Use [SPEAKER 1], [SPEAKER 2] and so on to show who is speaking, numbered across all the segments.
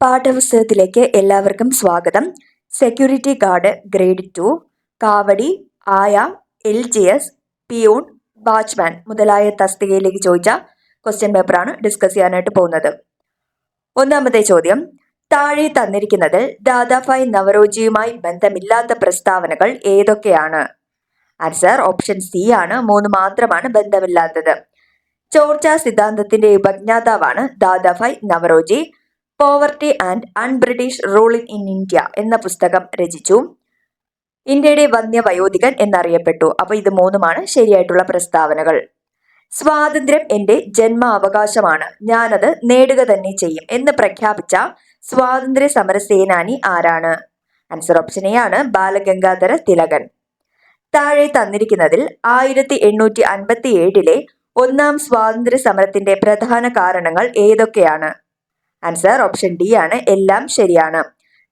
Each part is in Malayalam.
[SPEAKER 1] പാഠപുസ്തകത്തിലേക്ക് എല്ലാവർക്കും സ്വാഗതം. സെക്യൂരിറ്റി ഗാർഡ് ഗ്രേഡ് 2, കാവടി, ആയ, LGS, പിയൂൺ, വാച്ച്മാൻ മുതലായ തസ്തികയിലേക്ക് ചോദിച്ച ക്വസ്റ്റ്യൻ പേപ്പറാണ് ഡിസ്കസ് ചെയ്യാനായിട്ട് പോകുന്നത്. ഒന്നാമത്തെ ചോദ്യം, താഴെ തന്നിരിക്കുന്നതിൽ ദാദാഭായ് നവറോജിയുമായി ബന്ധമില്ലാത്ത പ്രസ്താവനകൾ ഏതൊക്കെയാണ്? ആൻസർ ഓപ്ഷൻ സി ആണ്. 3 മാത്രമാണ് ബന്ധമില്ലാത്തത്. ചോർച്ച സിദ്ധാന്തത്തിന്റെ ഉപജ്ഞാതാവാണ് Dadabhai Naoroji. Poverty and unBritish rule in India എന്ന പുസ്തകം രചിച്ചു. ഇന്ത്യയുടെ വന്യവയോധികൻ എന്നറിയപ്പെട്ടു. അപ്പൊ ഇത് 3 ശരിയായിട്ടുള്ള പ്രസ്താവനകൾ. സ്വാതന്ത്ര്യം എന്റെ ജന്മാവകാശമാണ്, ഞാനത് നേടുക തന്നെ ചെയ്യും എന്ന് പ്രഖ്യാപിച്ച സ്വാതന്ത്ര്യ സമര സേനാനി ആരാണ്? ആൻസർ ഓപ്ഷൻ എ ആണ്, ബാലഗംഗാധര തിലകൻ. താഴെ തന്നിരിക്കുന്നതിൽ 1857 ഒന്നാം സ്വാതന്ത്ര്യ സമരത്തിന്റെ പ്രധാന കാരണങ്ങൾ ഏതൊക്കെയാണ്? ആൻസർ ഓപ്ഷൻ ഡി ആണ്, എല്ലാം ശരിയാണ്.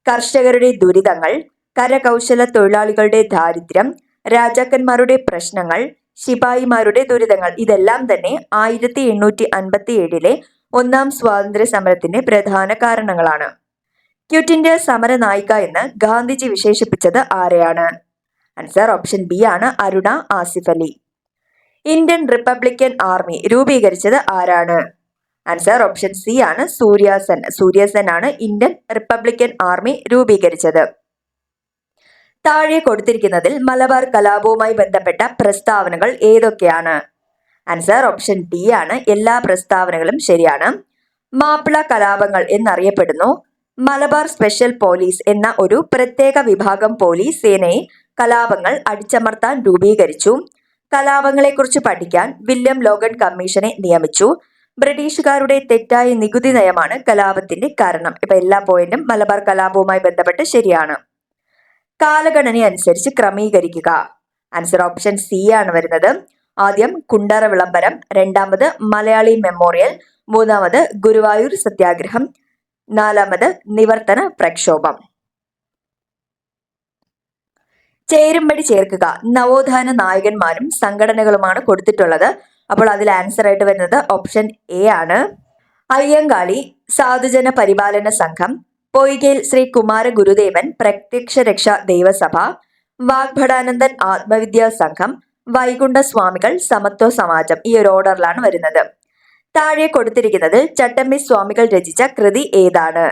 [SPEAKER 1] കർഷകരുടെ ദുരിതങ്ങൾ, കരകൗശല തൊഴിലാളികളുടെ ദാരിദ്ര്യം, രാജാക്കന്മാരുടെ പ്രശ്നങ്ങൾ, ശിപായിമാരുടെ ദുരിതങ്ങൾ, ഇതെല്ലാം തന്നെ 1857 ഒന്നാം സ്വാതന്ത്ര്യ സമരത്തിന്റെ പ്രധാന കാരണങ്ങളാണ്. ക്വിറ്റ് ഇന്ത്യ സമര നായിക എന്ന് ഗാന്ധിജി വിശേഷിപ്പിച്ചത് ആരെയാണ്? ആൻസർ ഓപ്ഷൻ ബി ആണ്, Aruna Asif Ali. Indian Republican army രൂപീകരിച്ചത് ആരാണ്? ആൻസർ ഓപ്ഷൻ സി ആണ്, സൂര്യാസൻ. സൂര്യാസൻ ആണ് ഇന്ത്യൻ റിപ്പബ്ലിക്കൻ ആർമി രൂപീകരിച്ചത്. താഴെ കൊടുത്തിരിക്കുന്നതിൽ മലബാർ കലാപവുമായി ബന്ധപ്പെട്ട പ്രസ്താവനകൾ ഏതൊക്കെയാണ്? ആൻസർ ഓപ്ഷൻ ഡി ആണ്, എല്ലാ പ്രസ്താവനകളും ശരിയാണ്. മാപ്പിള കലാപങ്ങൾ എന്നറിയപ്പെടുന്നു. മലബാർ സ്പെഷ്യൽ പോലീസ് എന്ന ഒരു പ്രത്യേക വിഭാഗം പോലീസ് സേനയെ കലാപങ്ങൾ അടിച്ചമർത്താൻ രൂപീകരിച്ചു. കലാപങ്ങളെക്കുറിച്ച് പഠിക്കാൻ വില്യം ലോഗൻ കമ്മീഷനെ നിയമിച്ചു. ബ്രിട്ടീഷുകാരുടെ തെറ്റായ നികുതി നയമാണ് കലാപത്തിന്റെ കാരണം. ഇപ്പൊ എല്ലാ പോയിന്റും മലബാർ കലാപവുമായി ബന്ധപ്പെട്ട് ശരിയാണ്. കാലഗണന അനുസരിച്ച് ക്രമീകരിക്കുക. ആൻസർ ഓപ്ഷൻ സി ആണ് വരുന്നത്. ആദ്യം കുണ്ടറ വിളംബരം, രണ്ടാമത് മലയാളി മെമ്മോറിയൽ, മൂന്നാമത് ഗുരുവായൂർ സത്യാഗ്രഹം, നാലാമത് നിവർത്തന പ്രക്ഷോഭം. ചേരുംപടി ചേർക്കുക. നവോത്ഥാന നായകന്മാരും സംഘടനകളുമാണ് കൊടുത്തിട്ടുള്ളത്. അപ്പോൾ അതിൽ ആൻസർ ആയിട്ട് വരുന്നത് ഓപ്ഷൻ എ ആണ്. അയ്യങ്കാളി സാധുജന പരിപാലന സംഘം, പൊയ്കയിൽ ശ്രീ കുമാര ഗുരുദേവൻ പ്രത്യക്ഷ രക്ഷ ദൈവസഭ, വാഗ്ഭടാനന്ദൻ ആത്മവിദ്യാ സംഘം, വൈകുണ്ഠ സ്വാമികൾ സമത്വ സമാജം. ഈ ഒരു ഓർഡറിലാണ് വരുന്നത്. താഴെ കൊടുത്തിരിക്കുന്നത് ചട്ടമ്പി സ്വാമികൾ രചിച്ച കൃതി ഏതാണ്?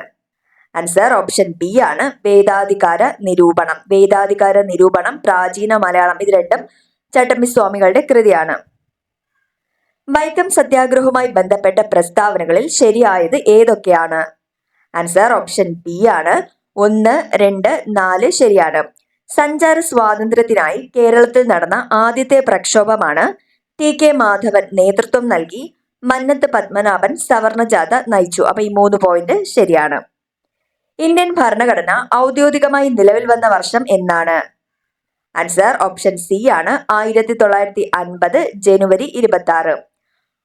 [SPEAKER 1] ആൻസർ ഓപ്ഷൻ ബി ആണ്, വേദാധികാര നിരൂപണം. വേദാധികാര നിരൂപണം, പ്രാചീന മലയാളം, ഇത് രണ്ടും ചട്ടമ്പി സ്വാമികളുടെ കൃതിയാണ്. വൈക്കം സത്യാഗ്രഹവുമായി ബന്ധപ്പെട്ട പ്രസ്താവനകളിൽ ശരിയായത് ഏതൊക്കെയാണ്? ആൻസർ ഓപ്ഷൻ ബി ആണ്, 1, 2, 4 ശരിയാണ്. സഞ്ചാര സ്വാതന്ത്ര്യത്തിനായി കേരളത്തിൽ നടന്ന ആദ്യത്തെ പ്രക്ഷോഭമാണ്. TK മാധവൻ നേതൃത്വം നൽകി. മന്നത്ത് പത്മനാഭൻ സവർണജാഥ നയിച്ചു. അപ്പൊ ഈ 3 പോയിന്റ് ശരിയാണ്. ഇന്ത്യൻ ഭരണഘടന ഔദ്യോഗികമായി നിലവിൽ വന്ന വർഷം എന്നാണ്? ആൻസർ ഓപ്ഷൻ സി ആണ്, 1950 ജനുവരി 26.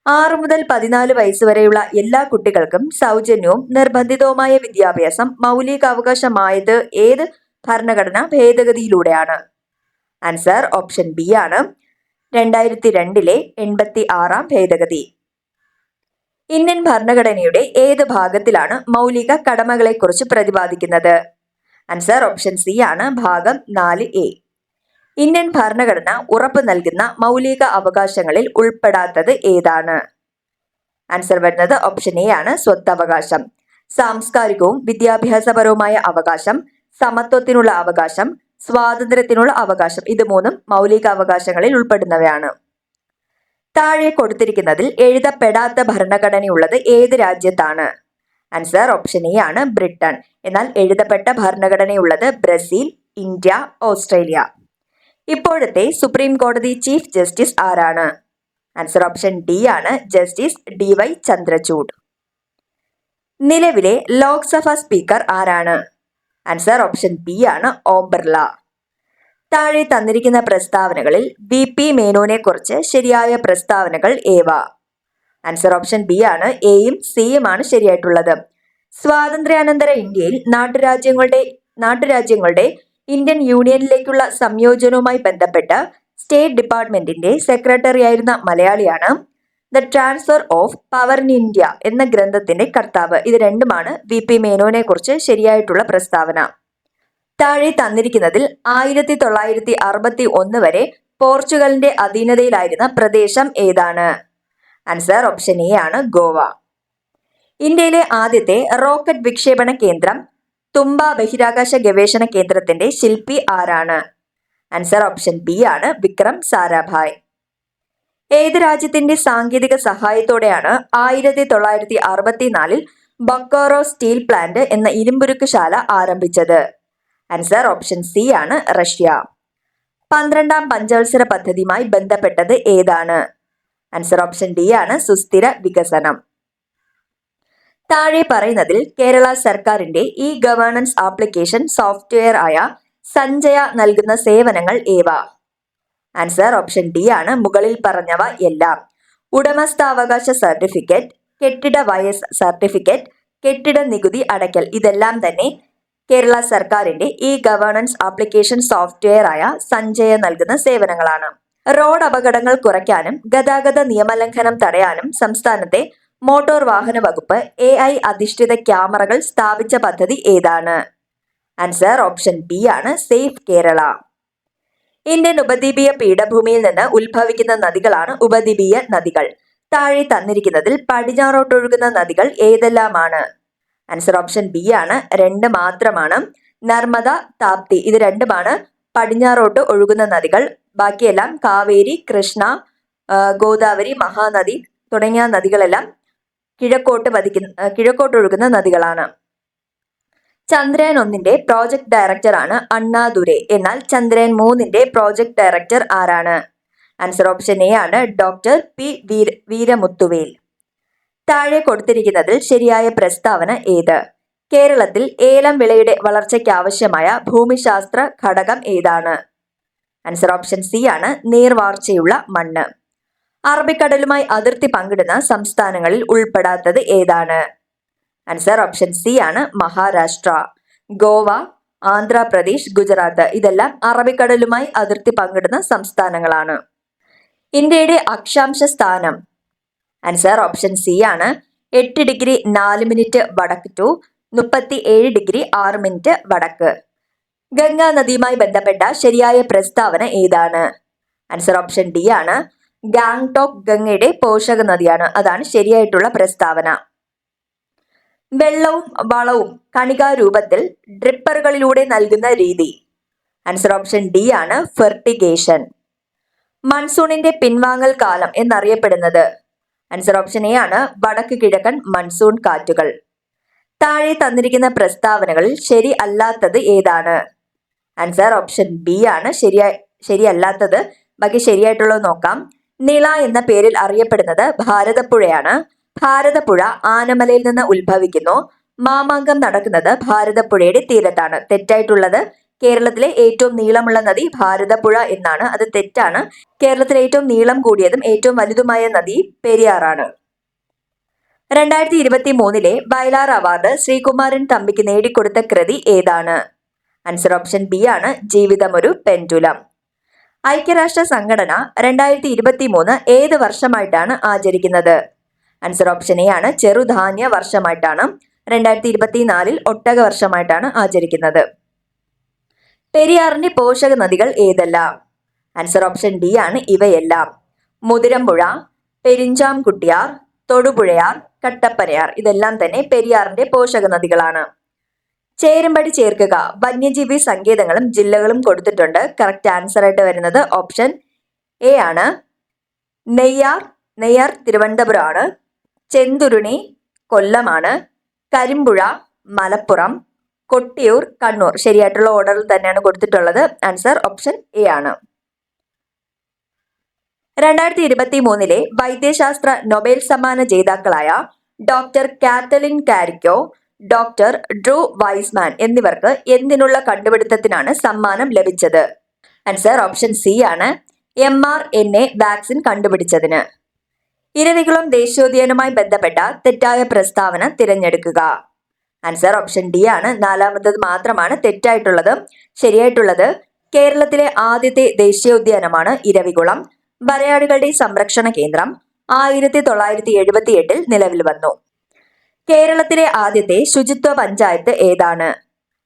[SPEAKER 1] 6 മുതൽ 14 വയസ്സ് വരെയുള്ള എല്ലാ കുട്ടികൾക്കും സൗജന്യവും നിർബന്ധിതവുമായ വിദ്യാഭ്യാസം മൗലികാവകാശമായത് ഏത് ഭരണഘടനാ ഭേദഗതിയിലൂടെയാണ്? ആൻസർ ഓപ്ഷൻ ബി ആണ്, 2002 86 ഭേദഗതി. ഇന്ത്യൻ ഭരണഘടനയുടെ ഏത് ഭാഗത്തിലാണ് മൗലിക കടമകളെക്കുറിച്ച് പ്രതിപാദിക്കുന്നത്? ആൻസർ ഓപ്ഷൻ സി ആണ്, ഭാഗം 4A. ഇന്ത്യൻ ഭരണഘടന ഉറപ്പു നൽകുന്ന മൗലിക അവകാശങ്ങളിൽ ഉൾപ്പെടാത്തത് ഏതാണ്? ആൻസർ വരുന്നത് ഓപ്ഷൻ എ ആണ്, സ്വത്തവകാശം. സാംസ്കാരികവും വിദ്യാഭ്യാസപരവുമായ അവകാശം, സമത്വത്തിനുള്ള അവകാശം, സ്വാതന്ത്ര്യത്തിനുള്ള അവകാശം, ഇത് 3 മൗലിക അവകാശങ്ങളിൽ ഉൾപ്പെടുന്നവയാണ്. താഴെ കൊടുത്തിരിക്കുന്നതിൽ എഴുതപ്പെടാത്ത ഭരണഘടനയുള്ളത് ഏത് രാജ്യത്താണ്? ആൻസർ ഓപ്ഷൻ എ ആണ്, ബ്രിട്ടൻ. എന്നാൽ എഴുതപ്പെട്ട ഭരണഘടനയുള്ളത് ബ്രസീൽ, ഇന്ത്യ, ഓസ്ട്രേലിയ. ഇപ്പോഴത്തെ സുപ്രീം കോടതി ചീഫ് ജസ്റ്റിസ് ആരാണ്? ആൻസർ ഓപ്ഷൻ ഡി ആണ്, ജസ്റ്റിസ് DY ചന്ദ്രചൂഡ്. നിലവിലെ ലോക്സഭാ സ്പീക്കർ ആരാണ്? ആൻസർ ഓപ്ഷൻ ബി ആണ്, ഓം ബിർള. താഴെ തന്നിരിക്കുന്ന പ്രസ്താവനകളിൽ BP മേനോനെ കുറിച്ച് ശരിയായ പ്രസ്താവനകൾ ഏവ? ആൻസർ ഓപ്ഷൻ ബി ആണ്, എയും സിയും ആണ് ശരിയായിട്ടുള്ളത്. സ്വാതന്ത്ര്യാനന്തര ഇന്ത്യയിൽ നാട്ടുരാജ്യങ്ങളുടെ ഇന്ത്യൻ യൂണിയനിലേക്കുള്ള സംയോജനവുമായി ബന്ധപ്പെട്ട് സ്റ്റേറ്റ് ഡിപ്പാർട്ട്മെന്റിന്റെ സെക്രട്ടറി ആയിരുന്ന മലയാളിയാണ്. The transfer of power in India എന്ന ഗ്രന്ഥത്തിന്റെ കർത്താവ്. ഇത് രണ്ടുമാണ് VP മേനോനെ കുറിച്ച് ശരിയായിട്ടുള്ള പ്രസ്താവന. താഴെ തന്നിരിക്കുന്നതിൽ 1961 വരെ പോർച്ചുഗലിന്റെ അധീനതയിലായിരുന്ന പ്രദേശം ഏതാണ്? ആൻസർ ഓപ്ഷൻ എ ആണ്, ഗോവ. ഇന്ത്യയിലെ ആദ്യത്തെ റോക്കറ്റ് വിക്ഷേപണ കേന്ദ്രം തുമ്പ ബഹിരാകാശ ഗവേഷണ കേന്ദ്രത്തിന്റെ ശില്പി ആരാണ്? ആൻസർ ഓപ്ഷൻ ബി ആണ്, വിക്രം സാരാഭായ്. ഏത് രാജ്യത്തിന്റെ സാങ്കേതിക സഹായത്തോടെയാണ് 1964 ബൊക്കോറോ സ്റ്റീൽ പ്ലാന്റ് എന്ന ഇരുമ്പുരുക്ക് ശാല ആരംഭിച്ചത്? ആൻസർ ഓപ്ഷൻ സി ആണ്, റഷ്യ. 12ാം പഞ്ചവത്സര പദ്ധതിയുമായി ബന്ധപ്പെട്ടത് ഏതാണ്? ആൻസർ ഓപ്ഷൻ ഡി ആണ്, സുസ്ഥിര വികസനം. താഴെ പറയുന്നതിൽ കേരള സർക്കാരിന്റെ ഗവേണൻസ് ആപ്ലിക്കേഷൻ സോഫ്റ്റ്വെയർ ആയ സഞ്ജയ നൽകുന്ന സേവനങ്ങൾ ഏവ? ആൻസർ ഓപ്ഷൻ ഡി ആണ്, മുകളിൽ പറഞ്ഞവ എല്ലാം. ഉടമസ്ഥാവകാശ സർട്ടിഫിക്കറ്റ്, കെട്ടിട വയസ്സ് സർട്ടിഫിക്കറ്റ്, കെട്ടിട നികുതി അടയ്ക്കൽ, ഇതെല്ലാം തന്നെ കേരള സർക്കാരിന്റെ ഗവേണൻസ് ആപ്ലിക്കേഷൻ സോഫ്റ്റ്വെയർ ആയ സഞ്ജയ നൽകുന്ന സേവനങ്ങളാണ്. റോഡ് അപകടങ്ങൾ കുറയ്ക്കാനും ഗതാഗത നിയമലംഘനം തടയാനും സംസ്ഥാനത്തെ മോട്ടോർ വാഹന വകുപ്പ് AI അധിഷ്ഠിത ക്യാമറകൾ സ്ഥാപിച്ച പദ്ധതി ഏതാണ്? ആൻസർ ഓപ്ഷൻ ബി ആണ്, സേഫ് കേരള. ഇന്ത്യൻ ഉപദ്വീപീയ പീഠഭൂമിയിൽ നിന്ന് ഉത്ഭവിക്കുന്ന നദികളാണ് ഉപദ്വീപീയ നദികൾ. താഴെ തന്നിരിക്കുന്നതിൽ പടിഞ്ഞാറോട്ടൊഴുകുന്ന നദികൾ ഏതെല്ലാമാണ്? ആൻസർ ഓപ്ഷൻ ബി ആണ്, 2 മാത്രമാണ്. നർമ്മദ, താപ്തി, ഇത് രണ്ടുമാണ് പടിഞ്ഞാറോട്ട് ഒഴുകുന്ന നദികൾ. ബാക്കിയെല്ലാം കാവേരി, കൃഷ്ണ, ഗോദാവരി, മഹാനദി തുടങ്ങിയ നദികളെല്ലാം കിഴക്കോട്ടൊഴുകുന്ന നദികളാണ്. ചന്ദ്രയാൻ 1ന്റെ പ്രോജക്ട് ഡയറക്ടറാണ് അണ്ണാദുരൈ. എന്നാൽ ചന്ദ്രയാൻ 3ന്റെ പ്രോജക്ട് ഡയറക്ടർ ആരാണ്? ആൻസർ ഓപ്ഷൻ എ ആണ്, ഡോക്ടർ പി വീരമുത്തുവേൽ. താഴെ കൊടുത്തിരിക്കുന്നതിൽ ശരിയായ പ്രസ്താവന ഏത്? കേരളത്തിൽ ഏലം വിളയുടെ വളർച്ചയ്ക്കാവശ്യമായ ഭൂമിശാസ്ത്ര ഘടകം ഏതാണ്? ആൻസർ ഓപ്ഷൻ സി ആണ്, നീർവാർച്ചയുള്ള മണ്ണ്. അറബിക്കടലുമായി അതിർത്തി പങ്കിടുന്ന സംസ്ഥാനങ്ങളിൽ ഉൾപ്പെടാത്തത് ഏതാണ്? ആൻസർ ഓപ്ഷൻ സി ആണ്, മഹാരാഷ്ട്ര. ഗോവ, ആന്ധ്രാപ്രദേശ്, ഗുജറാത്ത് ഇതെല്ലാം അറബിക്കടലുമായി അതിർത്തി പങ്കിടുന്ന സംസ്ഥാനങ്ങളാണ്. ഇന്ത്യയുടെ അക്ഷാംശ സ്ഥാനം? ആൻസർ ഓപ്ഷൻ സി ആണ്, 8 ഡിഗ്രി 4 മിനിറ്റ് വടക്ക് ടു 37 ഡിഗ്രി 6 മിനിറ്റ് വടക്ക്. ഗംഗാ നദിയുമായി ബന്ധപ്പെട്ട ശരിയായ പ്രസ്താവന ഏതാണ്? ആൻസർ ഓപ്ഷൻ ഡി ആണ്, ഗാംഗ്ടോക്ക് ഗംഗയുടെ പോഷക നദിയാണ്. അതാണ് ശരിയായിട്ടുള്ള പ്രസ്താവന. വെള്ളവും വളവും കണികാരൂപത്തിൽ ഡ്രിപ്പറുകളിലൂടെ നൽകുന്ന രീതി? ആൻസർ ഓപ്ഷൻ ഡി ആണ്, ഫെർട്ടിഗേഷൻ. മൺസൂണിന്റെ പിൻവാങ്ങൽ കാലം എന്നറിയപ്പെടുന്നത്? ആൻസർ ഓപ്ഷൻ എ ആണ്, വടക്ക് കിഴക്കൻ മൺസൂൺ കാറ്റുകൾ. താഴെ തന്നിരിക്കുന്ന പ്രസ്താവനകളിൽ ശരി അല്ലാത്തത് ഏതാണ്? ആൻസർ ഓപ്ഷൻ ബി ആണ്, ശരിയല്ലാത്തത്. ബാക്കി ശരിയായിട്ടുള്ളത് നോക്കാം. നിള എന്ന പേരിൽ അറിയപ്പെടുന്നത് ഭാരതപ്പുഴയാണ്. ഭാരതപ്പുഴ ആനമലയിൽ നിന്ന് ഉത്ഭവിക്കുന്നു. മാമാങ്കം നടക്കുന്നത് ഭാരതപ്പുഴയുടെ തീരത്താണ്. തെറ്റായിട്ടുള്ളത്, കേരളത്തിലെ ഏറ്റവും നീളമുള്ള നദി ഭാരതപ്പുഴ എന്നാണ്. അത് തെറ്റാണ്. കേരളത്തിലെ ഏറ്റവും നീളം കൂടിയതും ഏറ്റവും വലുതുമായ നദി പെരിയാറാണ്. 2023 വയലാർ അവാർഡ് ശ്രീകുമാരൻ തമ്പിക്ക് നേടിക്കൊടുത്ത കൃതി ഏതാണ്? ആൻസർ ഓപ്ഷൻ ബി ആണ്, ജീവിതമൊരു പെൻഡുലം. ഐക്യരാഷ്ട്ര സംഘടന 2023 ഏത് വർഷമായിട്ടാണ് ആചരിക്കുന്നത്? ആൻസർ ഓപ്ഷൻ എ ആണ്, ചെറുധാന്യ വർഷമായിട്ടാണ്. 2024 ഒട്ടക വർഷമായിട്ടാണ് ആചരിക്കുന്നത്. പെരിയാറിന്റെ പോഷക നദികൾ ഏതെല്ലാം? ആൻസർ ഓപ്ഷൻ ഡി ആണ്, ഇവയെല്ലാം. മുതിരമ്പുഴ, പെരിഞ്ചാംകുട്ടിയാർ, തൊടുപുഴയാർ, കട്ടപ്പനയാർ ഇതെല്ലാം തന്നെ പെരിയാറിന്റെ പോഷക നദികളാണ്. ചേരുംപടി ചേർക്കുക. വന്യജീവി സങ്കേതങ്ങളും ജില്ലകളും കൊടുത്തിട്ടുണ്ട്. കറക്റ്റ് ആൻസർ ആയിട്ട് വരുന്നത് ഓപ്ഷൻ എ ആണ്, നെയ്യാർ തിരുവനന്തപുരമാണ്. ചെന്തുരുണി കൊല്ലമാണ്. കരിമ്പുഴ മലപ്പുറം. കൊട്ടിയൂർ കണ്ണൂർ. ശരിയായിട്ടുള്ള ഓർഡറിൽ തന്നെയാണ് കൊടുത്തിട്ടുള്ളത്. ആൻസർ ഓപ്ഷൻ എ ആണ്. 2023 വൈദ്യശാസ്ത്ര നൊബേൽ സമ്മാന ജേതാക്കളായ doctor Katalin Kariko, doctor Drew Weissman എന്നിവർക്ക് എന്തിനുള്ള കണ്ടുപിടുത്തത്തിനാണ് സമ്മാനം ലഭിച്ചത്? ആൻസർ ഓപ്ഷൻ സി ആണ്, mRNA വാക്സിൻ കണ്ടുപിടിച്ചതിന്. ഇരവികുളം ദേശീയോദ്യാനവുമായി ബന്ധപ്പെട്ട തെറ്റായ പ്രസ്താവന തിരഞ്ഞെടുക്കുക. ആൻസർ ഓപ്ഷൻ ഡി ആണ്, 4ാമത്തത് മാത്രമാണ് തെറ്റായിട്ടുള്ളത്. ശരിയായിട്ടുള്ളത്, കേരളത്തിലെ ആദ്യത്തെ ദേശീയോദ്യാനമാണ് ഇരവികുളം. വരയാടുകളുടെ സംരക്ഷണ കേന്ദ്രം, 1978 നിലവിൽ വന്നു. കേരളത്തിലെ ആദ്യത്തെ ശുചിത്വ പഞ്ചായത്ത് ഏതാണ്?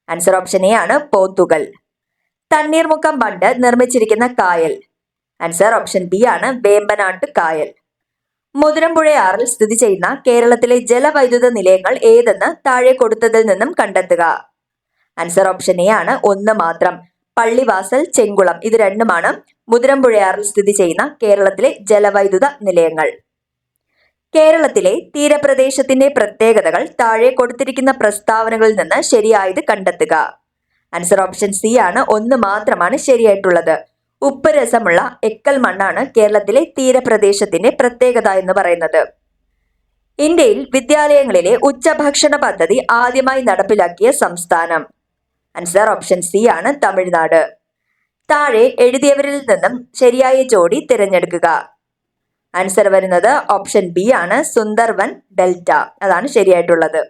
[SPEAKER 1] ആൻസർ ഓപ്ഷൻ എ ആണ് പോത്തുകൽ. തണ്ണീർമുക്കം ബണ്ട് നിർമ്മിച്ചിരിക്കുന്ന കായൽ? ആൻസർ ഓപ്ഷൻ ബി ആണ് വേമ്പനാട്ട് കായൽ. മുതിരമ്പുഴയാറിൽ സ്ഥിതി ചെയ്യുന്ന കേരളത്തിലെ ജലവൈദ്യുത നിലയങ്ങൾ ഏതെന്ന് താഴെ കൊടുത്തതിൽ നിന്നും കണ്ടെത്തുക. ആൻസർ ഓപ്ഷൻ എ ആണ് ഒന്ന് മാത്രം. പള്ളിവാസൽ, ചെങ്കുളം ഇത് രണ്ടുമാണ് മുതിരമ്പുഴയാറിൽ സ്ഥിതി ചെയ്യുന്ന കേരളത്തിലെ ജലവൈദ്യുത നിലയങ്ങൾ. കേരളത്തിലെ തീരപ്രദേശത്തിന്റെ പ്രത്യേകതകൾ താഴെ കൊടുത്തിരിക്കുന്ന പ്രസ്താവനകളിൽ നിന്ന് ശരിയായത് കണ്ടെത്തുക. ആൻസർ ഓപ്ഷൻ സി ആണ് ഒന്ന് മാത്രമാണ് ശരിയായിട്ടുള്ളത്. ഉപ്പ് രസമുള്ള എക്കൽ മണ്ണാണ് കേരളത്തിലെ തീരപ്രദേശത്തിന്റെ പ്രത്യേകത എന്ന് പറയുന്നത്. ഇന്ത്യയിൽ വിദ്യാലയങ്ങളിലെ ഉച്ചഭക്ഷണ പദ്ധതി ആദ്യമായി നടപ്പിലാക്കിയ സംസ്ഥാനം? ആൻസർ ഓപ്ഷൻ സി ആണ് തമിഴ്നാട്. താഴെ എഴുതിയവരിൽ നിന്നും ശരിയായ ജോഡി തിരഞ്ഞെടുക്കുക. ആൻസർ വരുന്നത് ഓപ്ഷൻ ബി ആണ് സുന്ദർബൻ ഡെൽറ്റ. അതാണ് ശരിയായിട്ടുള്ളത്.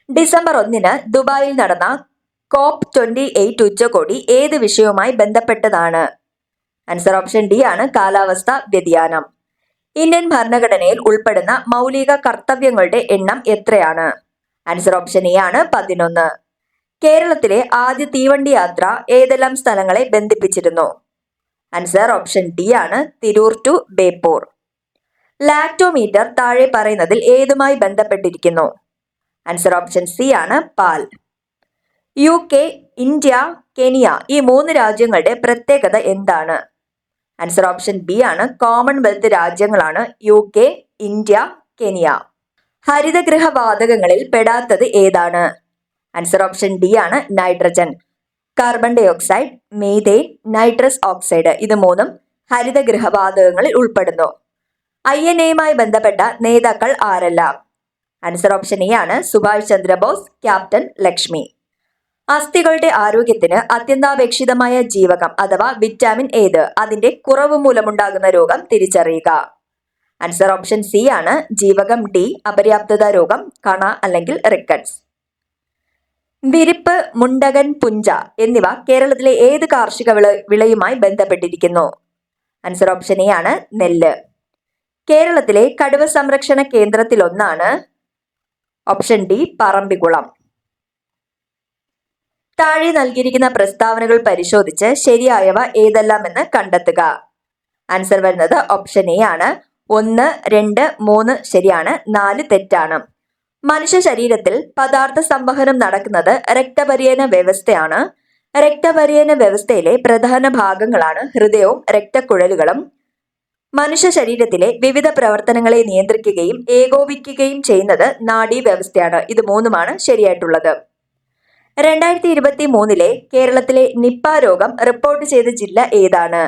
[SPEAKER 1] ഡിസംബർ 1 ദുബായിൽ നടന്ന COP28 ഉച്ചകോടി ഏത് വിഷയവുമായി ബന്ധപ്പെട്ടതാണ്? ആൻസർ ഓപ്ഷൻ ഡി ആണ് കാലാവസ്ഥാ വ്യതിയാനം. ഇന്ത്യൻ ഭരണഘടനയിൽ ഉൾപ്പെടുന്ന മൗലിക കർത്തവ്യങ്ങളുടെ എണ്ണം എത്രയാണ്? ആൻസർ ഓപ്ഷൻ എ ആണ് 11. കേരളത്തിലെ ആദ്യ തീവണ്ടി യാത്ര ഏതെല്ലാം സ്ഥലങ്ങളെ ബന്ധിപ്പിച്ചിരുന്നു? ആൻസർ ഓപ്ഷൻ ഡി ആണ് തിരൂർ ടു ബേപ്പൂർ. ലാക്ടോമീറ്റർ താഴെ പറയുന്നതിൽ ഏതുമായി ബന്ധപ്പെട്ടിരിക്കുന്നു? ആൻസർ ഓപ്ഷൻ സി ആണ് പാൽ. UK, ഇന്ത്യ, കെനിയ ഈ 3 രാജ്യങ്ങളുടെ പ്രത്യേകത എന്താണ്? ആൻസർ ഓപ്ഷൻ ബി ആണ് കോമൺവെൽത്ത് രാജ്യങ്ങളാണ് UK, ഇന്ത്യ, കെനിയ. ഹരിതഗൃഹ വാതകങ്ങളിൽ പെടാത്തത് ഏതാണ്? ആൻസർ ഓപ്ഷൻ ഡി ആണ് nitrogen. Carbon dioxide, methane, nitrous oxide ഇത് 3ഉം ഹരിതഗൃഹ വാതകങ്ങളിൽ ഉൾപ്പെടുന്നു. INA ബന്ധപ്പെട്ട നേതാക്കൾ ആരെല്ലാം? ആൻസർ ഓപ്ഷൻ എ ആണ് സുഭാഷ് ചന്ദ്രബോസ്, ക്യാപ്റ്റൻ ലക്ഷ്മി. അസ്ഥികളുടെ ആരോഗ്യത്തിന് അത്യന്താപേക്ഷിതമായ ജീവകം അഥവാ വിറ്റാമിൻ ഏത്? അതിന്റെ കുറവ് മൂലമുണ്ടാകുന്ന രോഗം തിരിച്ചറിയുക. ആൻസർ ഓപ്ഷൻ സി ആണ് ജീവകം ഡി, അപര്യാപ്തത രോഗം, കണ അല്ലെങ്കിൽ റിക്കറ്റ്സ്. വിരിപ്പ്, മുണ്ടകൻ, പുഞ്ച എന്നിവ കേരളത്തിലെ ഏത് കാർഷിക വിളയുമായി ബന്ധപ്പെട്ടിരിക്കുന്നു? ആൻസർ ഓപ്ഷൻ എ ആണ് നെല്ല്. കേരളത്തിലെ കടുവ സംരക്ഷണ കേന്ദ്രത്തിലൊന്നാണ്? Option D Parambikulam. താഴെ നൽകിയിരിക്കുന്ന പ്രസ്താവനകൾ പരിശോധിച്ച് ശരിയായവ ഏതെല്ലാമെന്ന് കണ്ടെത്തുക. ആൻസർ വരുന്നത് ഓപ്ഷൻ എ ആണ്. 1, 2, 3 ശരിയാണ്, 4 തെറ്റാണ്. മനുഷ്യ ശരീരത്തിൽ പദാർത്ഥ സംവഹനം നടക്കുന്നത് രക്തപര്യന വ്യവസ്ഥയാണ്. രക്തപര്യന വ്യവസ്ഥയിലെ പ്രധാന ഭാഗങ്ങളാണ് ഹൃദയവും രക്തക്കുഴലുകളും. മനുഷ്യ ശരീരത്തിലെ വിവിധ പ്രവർത്തനങ്ങളെ നിയന്ത്രിക്കുകയും ഏകോപിക്കുകയും ചെയ്യുന്നത് നാഡീവ്യവസ്ഥയാണ്. ഇത് 3ഉമാണ് ശരിയായിട്ടുള്ളത്. 2023 കേരളത്തിലെ നിപ്പ രോഗം റിപ്പോർട്ട് ചെയ്ത ജില്ല ഏതാണ്?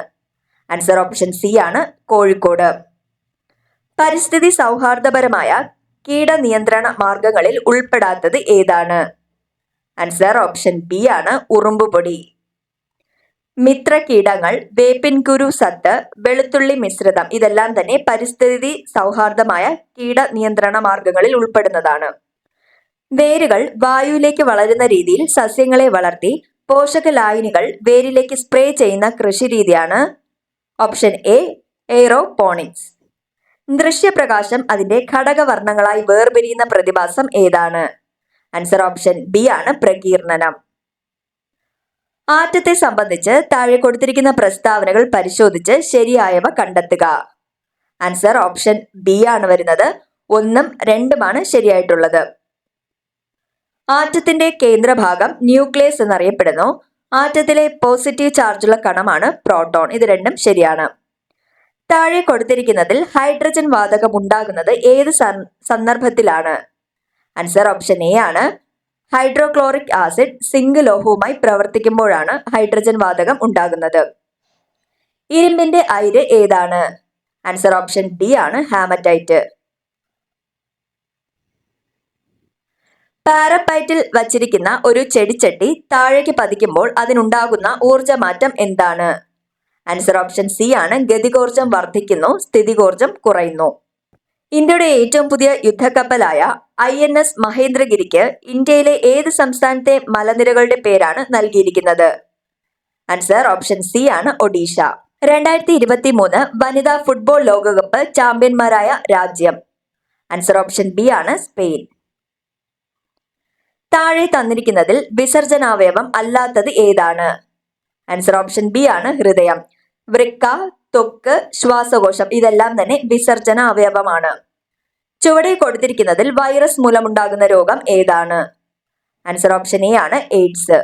[SPEAKER 1] ആൻസർ ഓപ്ഷൻ സി ആണ് കോഴിക്കോട്. പരിസ്ഥിതി സൗഹാർദ്ദപരമായ കീടനിയന്ത്രണ മാർഗങ്ങളിൽ ഉൾപ്പെടാത്തത് ഏതാണ്? ആൻസർ ഓപ്ഷൻ ബി ആണ് ഉറുമ്പുപൊടി. മിത്രകീടങ്ങൾ, വേപ്പിൻകുരു സത്ത്, വെളുത്തുള്ളി മിശ്രിതം ഇതെല്ലാം തന്നെ പരിസ്ഥിതി സൗഹാർദ്ദമായ കീടനിയന്ത്രണ മാർഗങ്ങളിൽ ഉൾപ്പെടുന്നതാണ്. വേരുകൾ വായുവിലേക്ക് വളരുന്ന രീതിയിൽ സസ്യങ്ങളെ വളർത്തി പോഷകലായനികൾ വേരിലേക്ക് സ്പ്രേ ചെയ്യുന്ന കൃഷിരീതിയാണ്? Option A aeroponics. ദൃശ്യപ്രകാശം അതിന്റെ ഘടകവർണ്ണങ്ങളായി വേർപിരിയുന്ന പ്രതിഭാസം ഏതാണ്? ആൻസർ ഓപ്ഷൻ ബി ആണ് പ്രകീർണനം. ആറ്റത്തെ സംബന്ധിച്ച് താഴെ കൊടുത്തിരിക്കുന്ന പ്രസ്താവനകൾ പരിശോധിച്ച് ശരിയായവ കണ്ടെത്തുക. ആൻസർ ഓപ്ഷൻ ബി ആണ് വരുന്നത്. 1ഉം 2ഉമാണ് ശരിയായിട്ടുള്ളത്. ആറ്റത്തിന്റെ കേന്ദ്രഭാഗം ന്യൂക്ലിയസ് എന്നറിയപ്പെടുന്നു. ആറ്റത്തിലെ പോസിറ്റീവ് ചാർജുള്ള കണമാണ് പ്രോട്ടോൺ. ഇത് രണ്ടും ശരിയാണ്. താഴെ കൊടുത്തിരിക്കുന്നതിൽ ഹൈഡ്രജൻ വാതകം ഉണ്ടാകുന്നത് ഏത് സന്ദർഭത്തിലാണ്? ആൻസർ ഓപ്ഷൻ എ ആണ്. ഹൈഡ്രോക്ലോറിക് ആസിഡ് സിങ്ക് ലോഹവുമായി പ്രവർത്തിക്കുമ്പോഴാണ് ഹൈഡ്രജൻ വാതകം ഉണ്ടാകുന്നത്. ഇരുമ്പിന്റെ അയിര് ഏതാണ്? ആൻസർ ഓപ്ഷൻ ഡി ആണ് ഹാമറ്റൈറ്റ്. പാരപ്പൈറ്റിൽ വച്ചിരിക്കുന്ന ഒരു ചെടിച്ചട്ടി താഴേക്ക് പതിക്കുമ്പോൾ അതിനുണ്ടാകുന്ന ഊർജ്ജമാറ്റം എന്താണ്? ആൻസർ ഓപ്ഷൻ സി ആണ് ഗതികോർജം വർദ്ധിക്കുന്നു, സ്ഥിതികോർജം കുറയുന്നു. ഇന്ത്യയുടെ ഏറ്റവും പുതിയ യുദ്ധക്കപ്പലായ INS മഹേന്ദ്രഗിരിക്ക് ഇന്ത്യയിലെ ഏത് സംസ്ഥാനത്തെ മലനിരകളുടെ പേരാണ് നൽകിയിരിക്കുന്നത്? ആൻസർ ഓപ്ഷൻ സി ആണ് ഒഡീഷ. 2023 വനിതാ ഫുട്ബോൾ ലോകകപ്പ് ചാമ്പ്യന്മാരായ രാജ്യം? ആൻസർ ഓപ്ഷൻ ബി ആണ് സ്പെയിൻ. താഴെ തന്നിരിക്കുന്നതിൽ വിസർജനാവയവം അല്ലാത്തത് ഏതാണ്? ആൻസർ ഓപ്ഷൻ ബി ആണ് ഹൃദയം. വൃക്ക, ത്വക്ക്, ശ്വാസകോശം ഇതെല്ലാം തന്നെ വിസർജന അവയവമാണ്. ചുവടെ കൊടുത്തിരിക്കുന്നതിൽ വൈറസ് മൂലമുണ്ടാകുന്ന രോഗം ഏതാണ്? ആൻസർ ഓപ്ഷൻ എ ആണ് എയ്ഡ്സ്.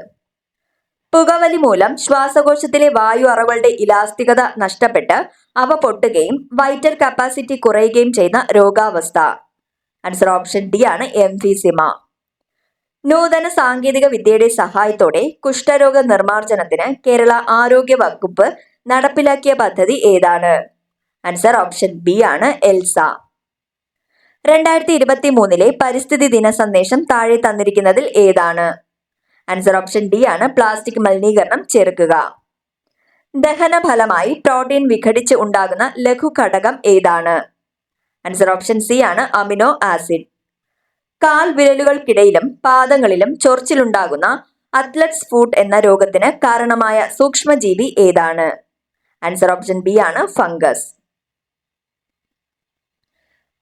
[SPEAKER 1] പുകവലി മൂലം ശ്വാസകോശത്തിലെ വായു അറകളുടെ ഇലാസ്തികത നഷ്ടപ്പെട്ട് അവ പൊട്ടുകയും വൈറ്റൽ കപ്പാസിറ്റി കുറയുകയും ചെയ്യുന്ന രോഗാവസ്ഥ? ആൻസർ ഓപ്ഷൻ ഡി ആണ് എംഫീസിമ. നൂതന സാങ്കേതിക വിദ്യയുടെ സഹായത്തോടെ കുഷ്ഠരോഗ നിർമ്മാർജ്ജനത്തിന് കേരള ആരോഗ്യ വകുപ്പ് നടപ്പിലാക്കിയ പദ്ധതി ഏതാണ്? ആൻസർ ഓപ്ഷൻ ബി ആണ് എൽസ. 2023 പരിസ്ഥിതി ദിന സന്ദേശം താഴെ തന്നിരിക്കുന്നതിൽ ഏതാണ്? ആൻസർ ഓപ്ഷൻ ഡി ആണ് പ്ലാസ്റ്റിക് മലിനീകരണം ചെറുക്കുക. ദഹന ഫലമായി പ്രോട്ടീൻ വിഘടിച്ച് ഉണ്ടാകുന്ന ലഘു ഘടകം ഏതാണ്? ആൻസർ ഓപ്ഷൻ സി ആണ് അമിനോ ആസിഡ്. കാൽ വിരലുകൾക്കിടയിലും പാദങ്ങളിലും ചൊറിച്ചിലുണ്ടാകുന്ന അത്ലറ്റ്സ് ഫൂട്ട് എന്ന രോഗത്തിന് കാരണമായ സൂക്ഷ്മജീവി ഏതാണ്? ആൻസർ ഓപ്ഷൻ ബി ആണ് ഫംഗസ്.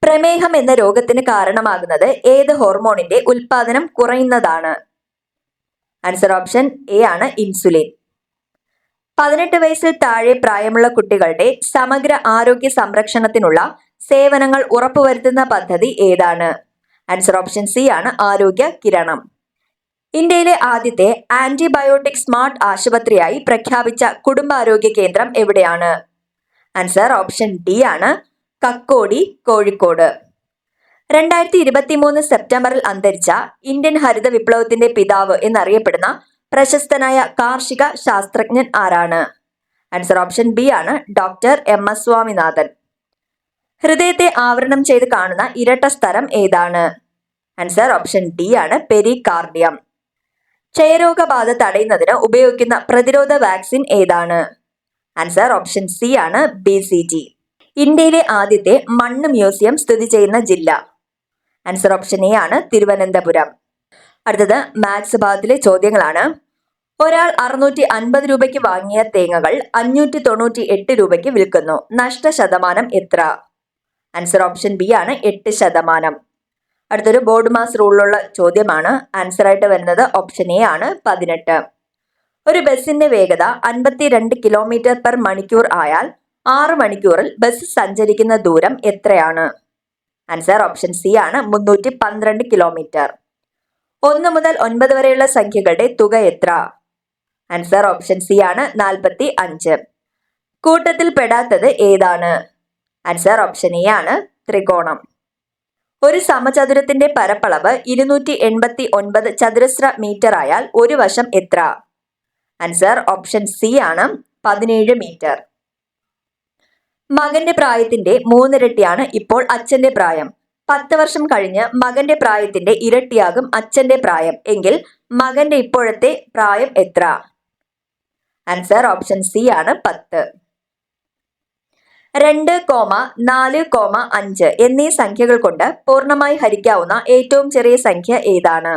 [SPEAKER 1] പ്രമേഹം എന്ന രോഗത്തിന് കാരണമാകുന്നത് ഏത് ഹോർമോണിന്റെ ഉൽപാദനം കുറയുന്നതാണ്? ആൻസർ ഓപ്ഷൻ എ ആണ് ഇൻസുലിൻ. 18 വയസ്സിൽ താഴെ പ്രായമുള്ള കുട്ടികളുടെ സമഗ്ര ആരോഗ്യ സംരക്ഷണത്തിനുള്ള സേവനങ്ങൾ ഉറപ്പുവരുത്തുന്ന പദ്ധതി ഏതാണ്? ആൻസർ ഓപ്ഷൻ സി ആണ് ആരോഗ്യ കിരണം. ഇന്ത്യയിലെ ആദ്യത്തെ ആന്റിബയോട്ടിക് സ്മാർട്ട് ആശുപത്രിയായി പ്രഖ്യാപിച്ച കുടുംബാരോഗ്യ കേന്ദ്രം എവിടെയാണ്? ആൻസർ ഓപ്ഷൻ ഡി ആണ് കക്കോടി, കോഴിക്കോട്. 2023 സെപ്റ്റംബറിൽ അന്തരിച്ച ഇന്ത്യൻ ഹരിത വിപ്ലവത്തിന്റെ പിതാവ് എന്നറിയപ്പെടുന്ന പ്രശസ്തനായ കാർഷിക ശാസ്ത്രജ്ഞൻ ആരാണ്? ആൻസർ ഓപ്ഷൻ ബി ആണ് ഡോക്ടർ MS സ്വാമിനാഥൻ. ഹൃദയത്തെ ആവരണം ചെയ്ത് കാണുന്ന ഇരട്ട സ്ഥലം ഏതാണ്? ആൻസർ ഓപ്ഷൻ ഡി ആണ് പെരികാർഡിയം. ക്ഷയരോഗബാധ തടയുന്നതിന് ഉപയോഗിക്കുന്ന പ്രതിരോധ വാക്സിൻ ഏതാണ്? ആൻസർ ഓപ്ഷൻ സി ആണ് BCG. ഇന്ത്യയിലെ ആദ്യത്തെ മണ്ണ് മ്യൂസിയം സ്ഥിതി ചെയ്യുന്ന ജില്ല? ആൻസർ ഓപ്ഷൻ എ ആണ് തിരുവനന്തപുരം. അടുത്തത് മാത്സ് ഭാഗത്തിലെ ചോദ്യങ്ങളാണ്. ഒരാൾ 650 രൂപയ്ക്ക് വാങ്ങിയ തേങ്ങകൾ 598 രൂപയ്ക്ക് വിൽക്കുന്നു. നഷ്ടശതമാനം എത്ര? ആൻസർ ഓപ്ഷൻ ബി ആണ് 8%. അടുത്തൊരു ബോർഡ് മാസ് റൂളിലുള്ള ചോദ്യമാണ്. ആൻസർ ആയിട്ട് വരുന്നത് ഓപ്ഷൻ എ ആണ് 18. ഒരു ബസിന്റെ വേഗത 52 km/മണിക്കൂർ ആയാൽ 6 മണിക്കൂറിൽ ബസ് സഞ്ചരിക്കുന്ന ദൂരം എത്രയാണ്? ആൻസർ ഓപ്ഷൻ സി ആണ് 312 കിലോമീറ്റർ. 1 മുതൽ 9 വരെയുള്ള സംഖ്യകളുടെ തുക എത്ര? ആൻസർ ഓപ്ഷൻ സി ആണ് 45. കൂട്ടത്തിൽ പെടാത്തത് ഏതാണ്? ആൻസർ ഓപ്ഷൻ എ ആണ് ത്രികോണം. ഒരു സമചതുരത്തിന്റെ പരപ്പളവ് 289 ചതുരശ്ര മീറ്റർ ആയാൽ ഒരു വശം എത്ര? ആൻസർ ഓപ്ഷൻ സി ആണ് 17 മീറ്റർ. മകന്റെ പ്രായത്തിന്റെ 3 ഇരട്ടിയാണ് ഇപ്പോൾ അച്ഛന്റെ പ്രായം. 10 വർഷം കഴിഞ്ഞ് മകന്റെ പ്രായത്തിന്റെ ഇരട്ടിയാകും അച്ഛന്റെ പ്രായം എങ്കിൽ മകന്റെ ഇപ്പോഴത്തെ പ്രായം എത്ര? ആൻസർ ഓപ്ഷൻ സി ആണ് 10. 2, 4, 5 എന്നീ സംഖ്യകൾ കൊണ്ട് പൂർണ്ണമായി ഹരിക്കാവുന്ന ഏറ്റവും ചെറിയ സംഖ്യ ഏതാണ്?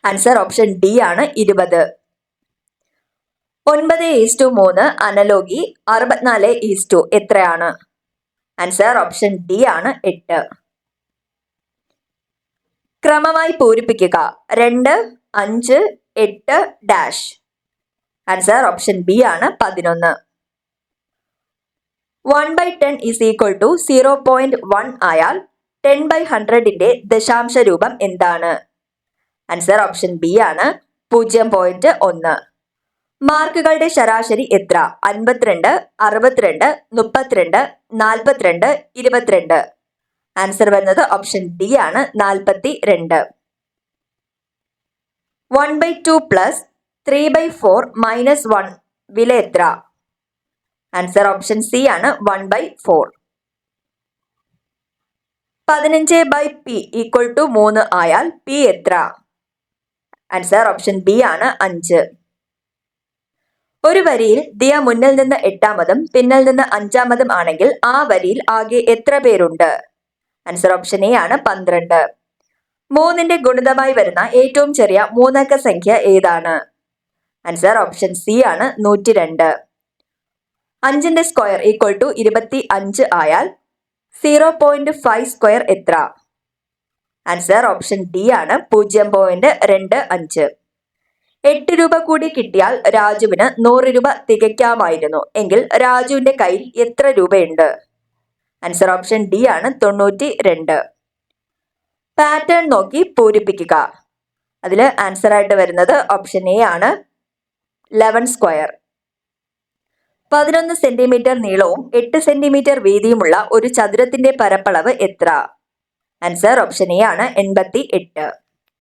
[SPEAKER 1] ആൻസർ ഓപ്ഷൻ ഡി ആണ് 20. 9:3 അനലോഗി 64 എത്രയാണ്? ആൻസർ ഓപ്ഷൻ ഡി ആണ് 8. ക്രമമായി പൂരിപ്പിക്കുക 2, 5, 8 ഡാഷ്. ആൻസർ ഓപ്ഷൻ ബി ആണ് 11. 1/10 ഈസ് ഈക്വൽ ടു 0.1 ആയാൽ 10/100ന്റെ ദശാംശ രൂപം എന്താണ്? ആൻസർ ഓപ്ഷൻ ബി ആണ് 0.1. മാർക്കുകളുടെ ശരാശരി എത്ര? 52, 62, 32, 42, 22. ആൻസർ വരുന്നത് ഓപ്ഷൻ ഡി ആണ് 42. 1/2 പ്ലസ് 3/4 മൈനസ് 1 വില എത്ര? ആൻസർ ഓപ്ഷൻ സി ആണ് 1/4. 15/p ഈക്വൽ ടു 3 ആയാൽ p എത്ര? ആൻസർ ഓപ്ഷൻ ബി ആണ് 5. ഒരു വരിയിൽ ദിയ മുന്നിൽ നിന്ന് 8ാമതും പിന്നിൽ നിന്ന് 5ാമതും ആണെങ്കിൽ ആ വരിയിൽ ആകെ എത്ര പേരുണ്ട്? ആൻസർ ഓപ്ഷൻ എ ആണ് 12. 3ന്റെ ഗുണിതമായി വരുന്ന ഏറ്റവും ചെറിയ 3 അക്ക സംഖ്യ ഏതാണ്? ആൻസർ ഓപ്ഷൻ സി ആണ് 102. 5ന്റെ സ്ക്വയർ ഈക്വൽ ടു 25 ആയാൽ 0.5 സ്ക്വയർ എത്ര? ആൻസർ ഓപ്ഷൻ ഡി ആണ് 0.25. 8 രൂപ കൂടി കിട്ടിയാൽ രാജുവിന് 100 രൂപ തികയ്ക്കാമായിരുന്നു എങ്കിൽ രാജുവിന്റെ കയ്യിൽ എത്ര രൂപയുണ്ട്? ആൻസർ ഓപ്ഷൻ ഡി ആണ് 92. പാറ്റേൺ നോക്കി പൂരിപ്പിക്കുക. അതിൽ ആൻസർ ആയിട്ട് വരുന്നത് ഓപ്ഷൻ എ ആണ് 11 സ്ക്വയർ. 11 സെന്റിമീറ്റർ നീളവും 8 സെന്റിമീറ്റർ വീതിയുമുള്ള ഒരു ചതുരത്തിന്റെ പരപ്പളവ് എത്ര? ആൻസർ ഓപ്ഷൻ എ ആണ് 88.